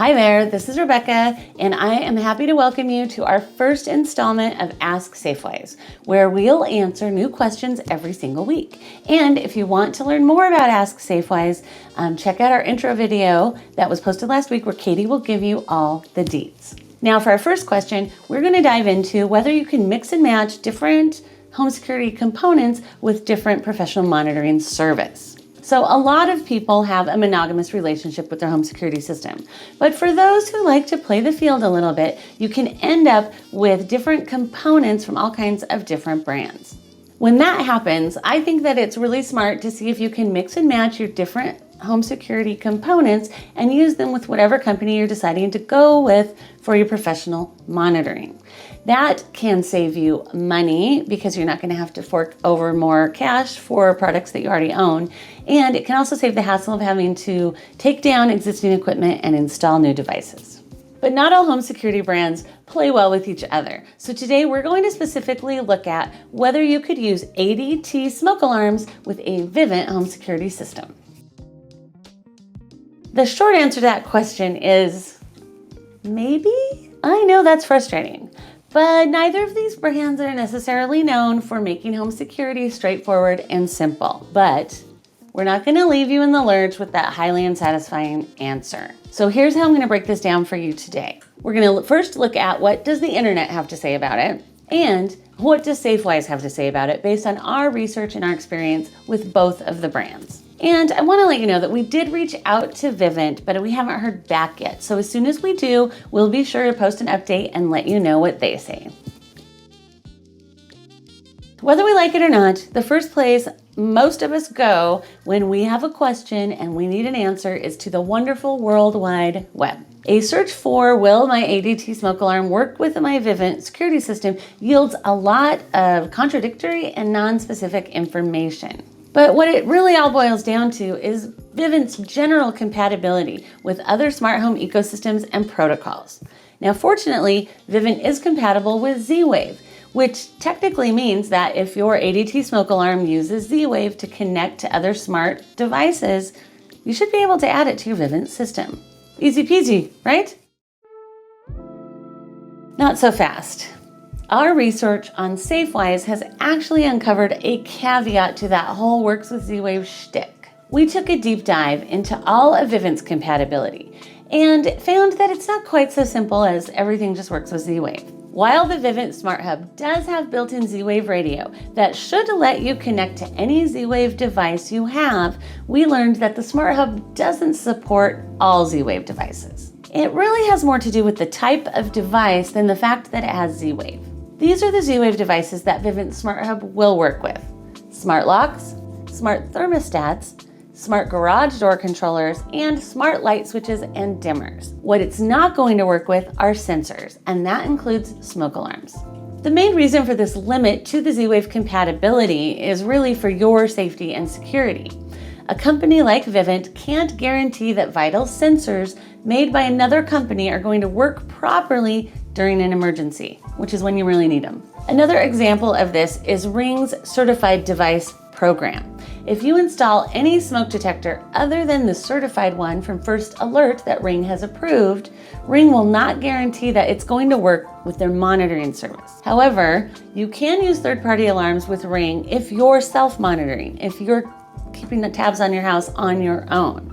Hi there, this is Rebecca, and I am happy to welcome you to our first installment of Ask Safewise, where we'll answer new questions every single week. And if you want to learn more about Ask Safewise, check out our intro video that was posted last week where Katie will give you all the deets. Now for our first question, we're going to dive into whether you can mix and match different home security components with different professional monitoring service. So a lot of people have a monogamous relationship with their home security system. But for those who like to play the field a little bit, you can end up with different components from all kinds of different brands. When that happens, I think that it's really smart to see if you can mix and match your different home security components and use them with whatever company you're deciding to go with for your professional monitoring. That can save you money because you're not going to have to fork over more cash for products that you already own. And it can also save the hassle of having to take down existing equipment and install new devices. But not all home security brands play well with each other. So today we're going to specifically look at whether you could use ADT smoke alarms with a Vivint home security system. The short answer to that question is maybe. I know that's frustrating. But neither of these brands are necessarily known for making home security straightforward and simple. But we're not going to leave you in the lurch with that highly unsatisfying answer. So here's how I'm going to break this down for you today. We're going to first look at what does the internet have to say about it, and what does Safewise have to say about it based on our research and our experience with both of the brands. And I want to let you know that we did reach out to Vivint, but we haven't heard back yet. So as soon as we do, we'll be sure to post an update and let you know what they say. Whether we like it or not, the first place most of us go when we have a question and we need an answer is to the wonderful World Wide Web. A search for will my ADT smoke alarm work with my Vivint security system yields a lot of contradictory and non-specific information. But what it really all boils down to is Vivint's general compatibility with other smart home ecosystems and protocols. Now, fortunately, Vivint is compatible with Z-Wave, which technically means that if your ADT smoke alarm uses Z-Wave to connect to other smart devices, you should be able to add it to your Vivint system. Easy peasy, right? Not so fast. Our research on Safewise has actually uncovered a caveat to that whole works with Z-Wave shtick. We took a deep dive into all of Vivint's compatibility and found that it's not quite so simple as everything just works with Z-Wave. While the Vivint Smart Hub does have built-in Z-Wave radio that should let you connect to any Z-Wave device you have, we learned that the Smart Hub doesn't support all Z-Wave devices. It really has more to do with the type of device than the fact that it has Z-Wave. These are the Z-Wave devices that Vivint Smart Hub will work with: smart locks, smart thermostats, smart garage door controllers, and smart light switches and dimmers. What it's not going to work with are sensors, and that includes smoke alarms. The main reason for this limit to the Z-Wave compatibility is really for your safety and security. A company like Vivint can't guarantee that vital sensors made by another company are going to work properly during an emergency, which is when you really need them. Another example of this is Ring's Certified Device Program. If you install any smoke detector other than the certified one from First Alert that Ring has approved, Ring will not guarantee that it's going to work with their monitoring service. However, you can use third-party alarms with Ring if you're self-monitoring, if you're keeping the tabs on your house on your own.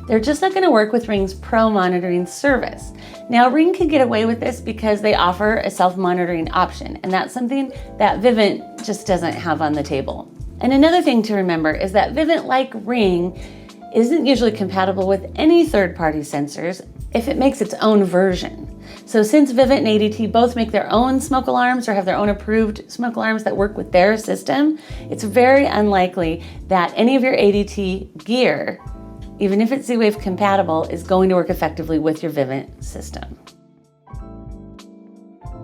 They're just not going to work with Ring's Pro monitoring service. Now, Ring can get away with this because they offer a self-monitoring option, and that's something that Vivint just doesn't have on the table. And another thing to remember is that Vivint, like Ring, isn't usually compatible with any third-party sensors if it makes its own version. So since Vivint and ADT both make their own smoke alarms or have their own approved smoke alarms that work with their system, it's very unlikely that any of your ADT gear, even if it's Z-Wave compatible, is going to work effectively with your Vivint system.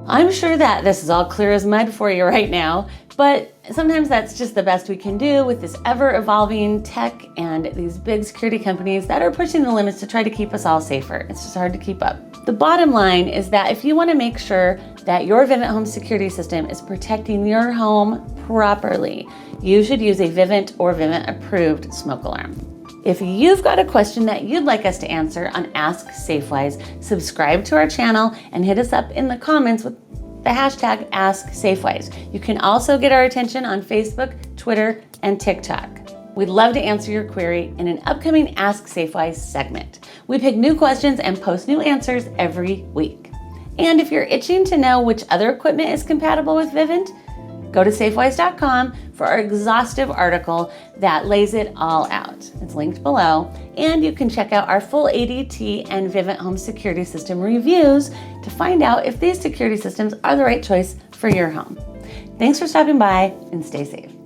I'm sure that this is all clear as mud for you right now, but sometimes that's just the best we can do with this ever-evolving tech and these big security companies that are pushing the limits to try to keep us all safer. It's just hard to keep up. The bottom line is that if you want to make sure that your Vivint home security system is protecting your home properly, you should use a Vivint or Vivint approved smoke alarm. If you've got a question that you'd like us to answer on Ask Safewise, subscribe to our channel and hit us up in the comments with the hashtag Ask Safewise. You can also get our attention on Facebook, Twitter, and TikTok. We'd love to answer your query in an upcoming Ask Safewise segment. We pick new questions and post new answers every week. And if you're itching to know which other equipment is compatible with Vivint, go to safewise.com for our exhaustive article that lays it all out. It's linked below, and you can check out our full ADT and Vivint Home Security System reviews to find out if these security systems are the right choice for your home. Thanks for stopping by, and stay safe.